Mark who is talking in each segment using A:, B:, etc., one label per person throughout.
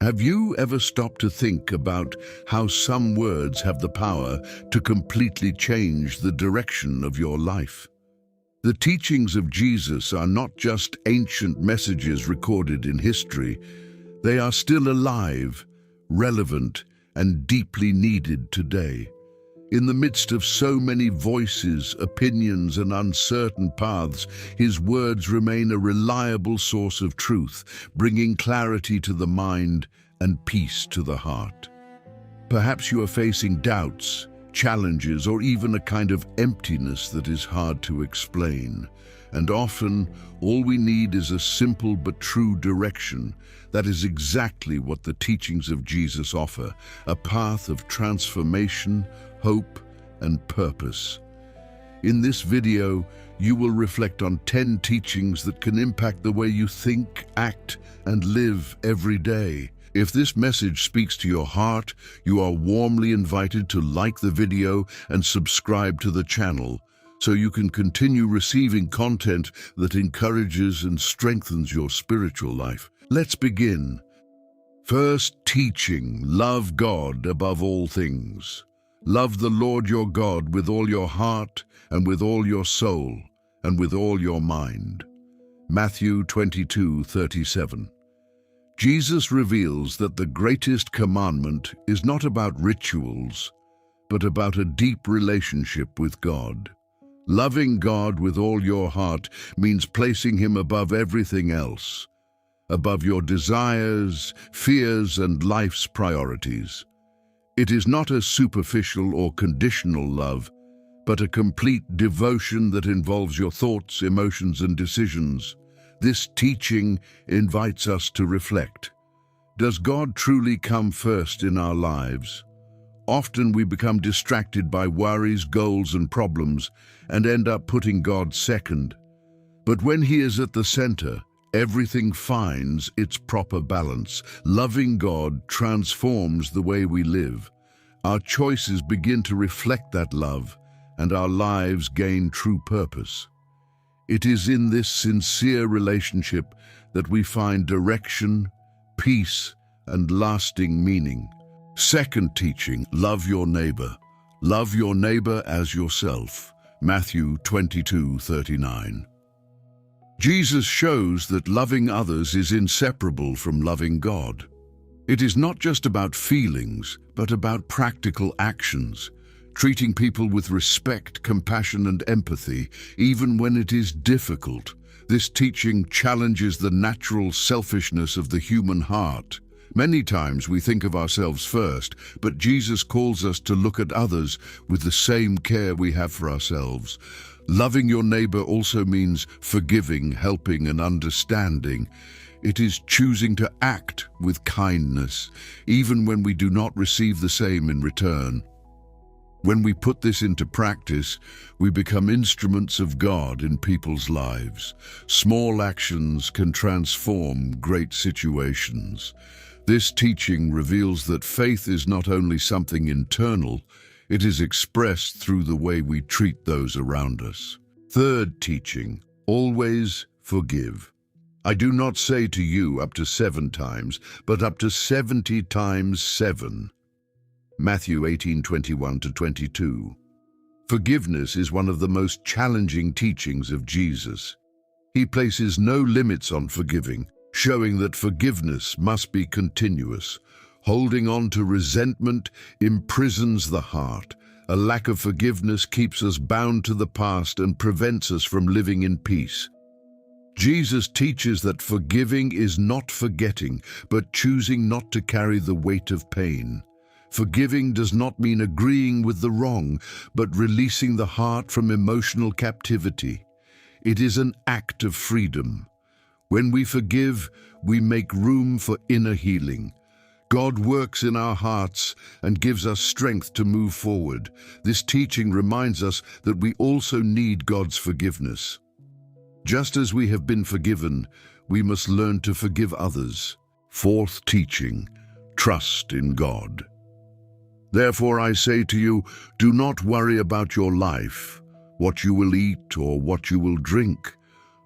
A: Have you ever stopped to think about how some words have the power to completely change the direction of your life? The teachings of Jesus are not just ancient messages recorded in history. They are still alive, relevant, and deeply needed today. In the midst of so many voices, opinions, and uncertain paths, his words remain a reliable source of truth, bringing clarity to the mind and peace to the heart. Perhaps you are facing doubts, challenges, or even a kind of emptiness that is hard to explain. And often, all we need is a simple but true direction. That is exactly what the teachings of Jesus offer, a path of transformation, hope, and purpose. In this video, you will reflect on 10 teachings that can impact the way you think, act, and live every day. If this message speaks to your heart, you are warmly invited to like the video and subscribe to the channel, so you can continue receiving content that encourages and strengthens your spiritual life. Let's begin. First teaching, love God above all things. Love the Lord your God with all your heart and with all your soul and with all your mind. Matthew 22:37. Jesus reveals that the greatest commandment is not about rituals, but about a deep relationship with God. Loving God with all your heart means placing Him above everything else, above your desires, fears, and life's priorities. It is not a superficial or conditional love, but a complete devotion that involves your thoughts, emotions, and decisions. This teaching invites us to reflect. Does God truly come first in our lives? Often we become distracted by worries, goals, and problems and end up putting God second. But when He is at the center, everything finds its proper balance. Loving God transforms the way we live. Our choices begin to reflect that love, and our lives gain true purpose. It is in this sincere relationship that we find direction, peace, and lasting meaning. Second teaching, love your neighbor. Love your neighbor as yourself. Matthew 22:39. Jesus shows that loving others is inseparable from loving God. It is not just about feelings, but about practical actions, treating people with respect, compassion, and empathy, even when it is difficult. This teaching challenges the natural selfishness of the human heart. Many times we think of ourselves first, but Jesus calls us to look at others with the same care we have for ourselves. Loving your neighbor also means forgiving, helping, and understanding. It is choosing to act with kindness, even when we do not receive the same in return. When we put this into practice, we become instruments of God in people's lives. Small actions can transform great situations. This teaching reveals that faith is not only something internal, it is expressed through the way we treat those around us. Third teaching, always forgive. I do not say to you up to 7 times, but up to 70 times 7. Matthew 18:21-22. Forgiveness is one of the most challenging teachings of Jesus. He places no limits on forgiving, showing that forgiveness must be continuous. Holding on to resentment imprisons the heart. A lack of forgiveness keeps us bound to the past and prevents us from living in peace. Jesus teaches that forgiving is not forgetting, but choosing not to carry the weight of pain. Forgiving does not mean agreeing with the wrong, but releasing the heart from emotional captivity. It is an act of freedom. When we forgive, we make room for inner healing. God works in our hearts and gives us strength to move forward. This teaching reminds us that we also need God's forgiveness. Just as we have been forgiven, we must learn to forgive others. Fourth teaching, trust in God. Therefore I say to you, do not worry about your life, what you will eat or what you will drink,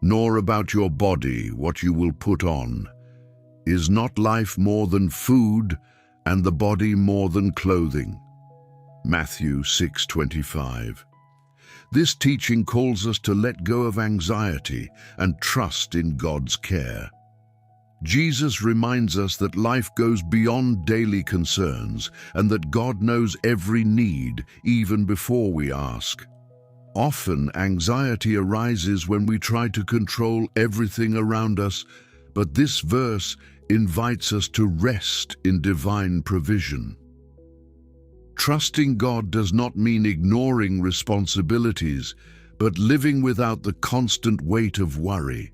A: nor about your body, what you will put on. Is not life more than food, and the body more than clothing? Matthew 6:25. This teaching calls us to let go of anxiety and trust in God's care. Jesus reminds us that life goes beyond daily concerns and that God knows every need, even before we ask. Often, anxiety arises when we try to control everything around us, but this verse invites us to rest in divine provision. Trusting God does not mean ignoring responsibilities, but living without the constant weight of worry.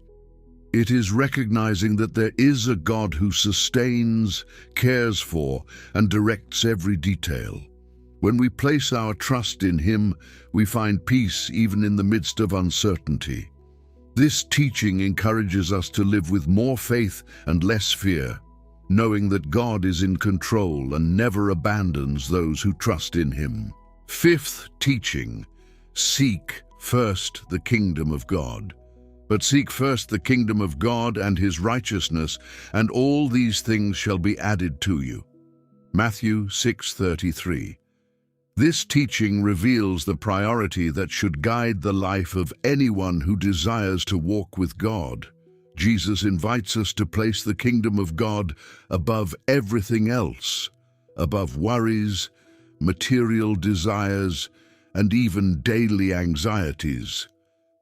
A: It is recognizing that there is a God who sustains, cares for, and directs every detail. When we place our trust in Him, we find peace even in the midst of uncertainty. This teaching encourages us to live with more faith and less fear, knowing that God is in control and never abandons those who trust in Him. Fifth teaching: seek first the kingdom of God. But seek first the kingdom of God and His righteousness, and all these things shall be added to you. Matthew 6:33. This teaching reveals the priority that should guide the life of anyone who desires to walk with God. Jesus invites us to place the kingdom of God above everything else, above worries, material desires, and even daily anxieties.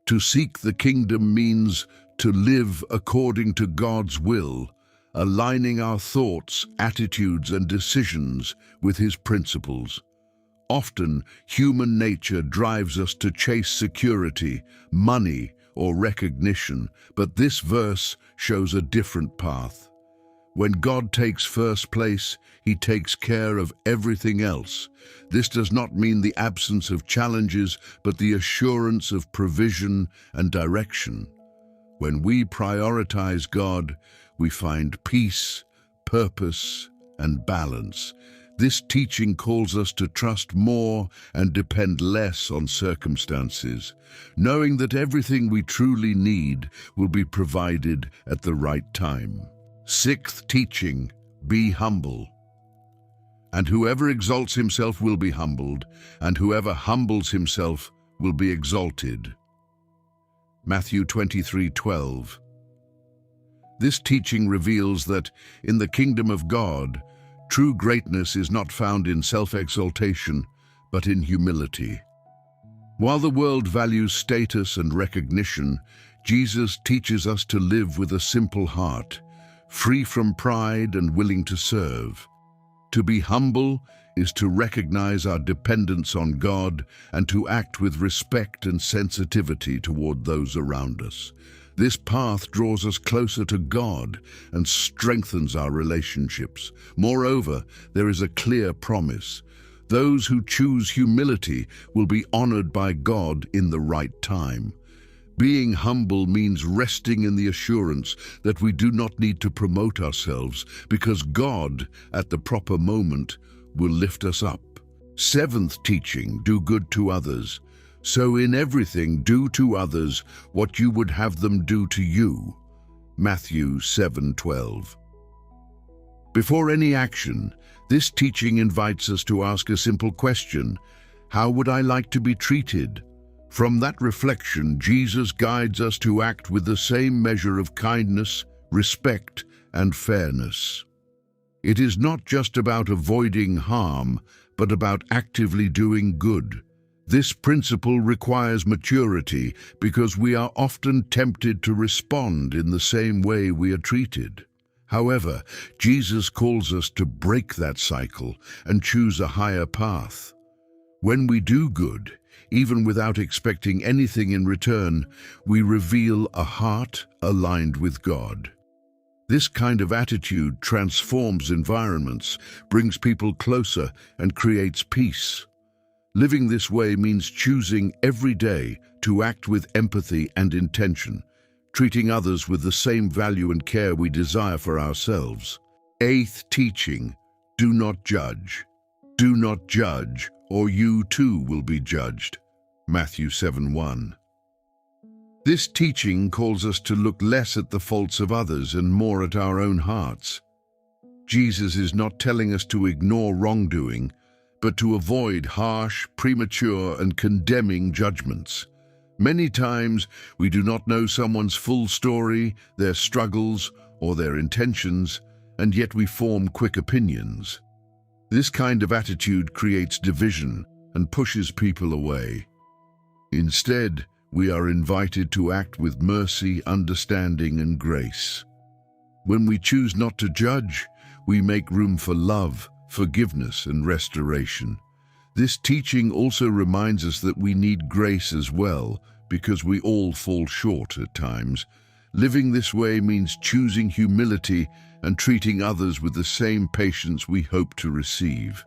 A: To seek the kingdom means to live according to God's will, aligning our thoughts, attitudes, and decisions with His principles. Often, human nature drives us to chase security, money, or recognition, but this verse shows a different path. When God takes first place, He takes care of everything else. This does not mean the absence of challenges, but the assurance of provision and direction. When we prioritize God, we find peace, purpose, and balance. This teaching calls us to trust more and depend less on circumstances, knowing that everything we truly need will be provided at the right time. Sixth teaching: be humble. And whoever exalts himself will be humbled, and whoever humbles himself will be exalted. Matthew 23:12. This teaching reveals that in the kingdom of God, true greatness is not found in self-exaltation, but in humility. While the world values status and recognition, Jesus teaches us to live with a simple heart, free from pride and willing to serve. To be humble is to recognize our dependence on God and to act with respect and sensitivity toward those around us. This path draws us closer to God and strengthens our relationships. Moreover, there is a clear promise. Those who choose humility will be honored by God in the right time. Being humble means resting in the assurance that we do not need to promote ourselves because God, at the proper moment, will lift us up. Seventh teaching: do good to others. So in everything do to others what you would have them do to you. Matthew 7:12. Before any action, this teaching invites us to ask a simple question: how would I like to be treated? From that reflection, Jesus guides us to act with the same measure of kindness, respect, and fairness. It is not just about avoiding harm, but about actively doing good. This principle requires maturity because we are often tempted to respond in the same way we are treated. However, Jesus calls us to break that cycle and choose a higher path. When we do good, even without expecting anything in return, we reveal a heart aligned with God. This kind of attitude transforms environments, brings people closer, and creates peace. Living this way means choosing every day to act with empathy and intention, treating others with the same value and care we desire for ourselves. Eighth teaching: do not judge. Do not judge, or you too will be judged. Matthew 7:1. This teaching calls us to look less at the faults of others and more at our own hearts. Jesus is not telling us to ignore wrongdoing, but to avoid harsh, premature, and condemning judgments. Many times, we do not know someone's full story, their struggles, or their intentions, and yet we form quick opinions. This kind of attitude creates division and pushes people away. Instead, we are invited to act with mercy, understanding, and grace. When we choose not to judge, we make room for love, forgiveness, and restoration. This teaching also reminds us that we need grace as well, because we all fall short at times. Living this way means choosing humility and treating others with the same patience we hope to receive.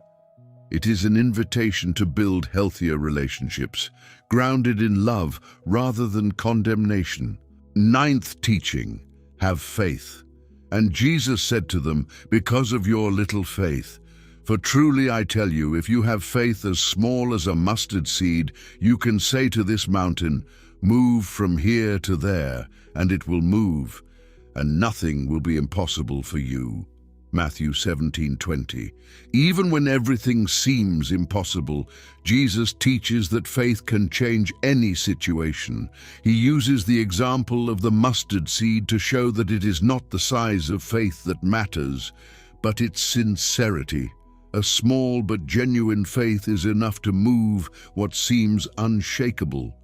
A: It is an invitation to build healthier relationships, grounded in love rather than condemnation. Ninth teaching, have faith. And Jesus said to them, because of your little faith. For truly I tell you, if you have faith as small as a mustard seed, you can say to this mountain, move from here to there, and it will move, and nothing will be impossible for you. Matthew 17:20. Even when everything seems impossible, Jesus teaches that faith can change any situation. He uses the example of the mustard seed to show that it is not the size of faith that matters, but its sincerity. A small but genuine faith is enough to move what seems unshakable.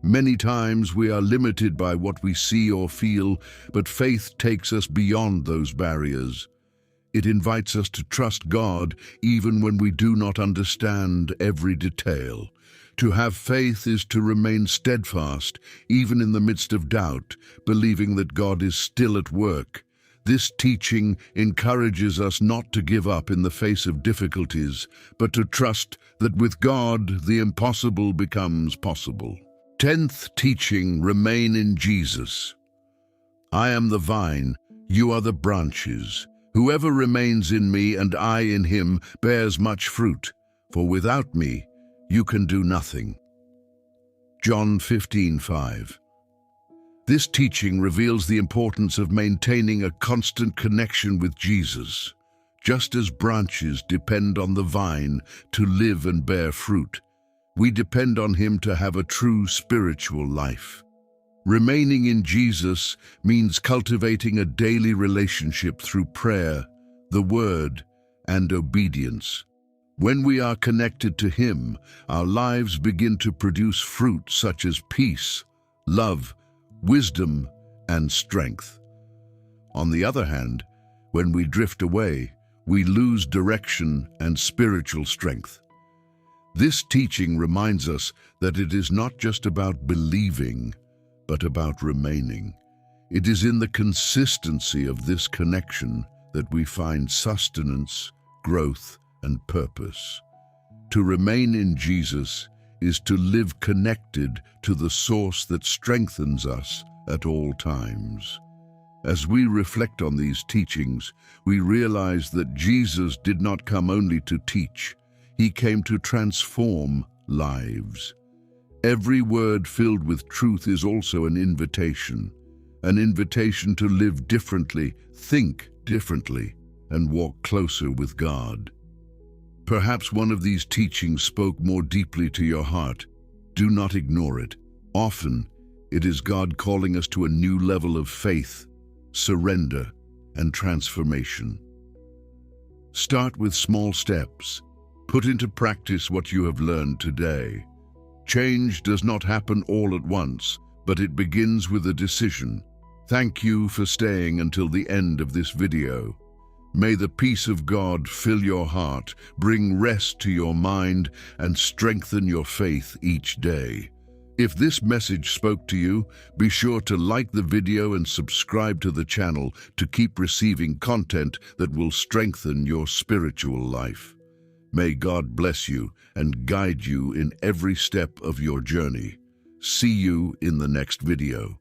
A: Many times we are limited by what we see or feel, but faith takes us beyond those barriers. It invites us to trust God even when we do not understand every detail. To have faith is to remain steadfast, even in the midst of doubt, believing that God is still at work. This teaching encourages us not to give up in the face of difficulties, but to trust that with God, the impossible becomes possible. 10th teaching, remain in Jesus. I am the vine, you are the branches. Whoever remains in me and I in him bears much fruit, for without me you can do nothing. John 15:5. This teaching reveals the importance of maintaining a constant connection with Jesus. Just as branches depend on the vine to live and bear fruit, we depend on him to have a true spiritual life. Remaining in Jesus means cultivating a daily relationship through prayer, the Word, and obedience. When we are connected to Him, our lives begin to produce fruit such as peace, love, wisdom, and strength. On the other hand, when we drift away, we lose direction and spiritual strength. This teaching reminds us that it is not just about believing, but about remaining. It is in the consistency of this connection that we find sustenance, growth, and purpose. To remain in Jesus is to live connected to the source that strengthens us at all times. As we reflect on these teachings, we realize that Jesus did not come only to teach, He came to transform lives. Every word filled with truth is also an invitation to live differently, think differently, and walk closer with God. Perhaps one of these teachings spoke more deeply to your heart. Do not ignore it. Often, it is God calling us to a new level of faith, surrender, and transformation. Start with small steps. Put into practice what you have learned today. Change does not happen all at once, but it begins with a decision. Thank you for staying until the end of this video. May the peace of God fill your heart, bring rest to your mind, and strengthen your faith each day. If this message spoke to you, be sure to like the video and subscribe to the channel to keep receiving content that will strengthen your spiritual life. May God bless you and guide you in every step of your journey. See you in the next video.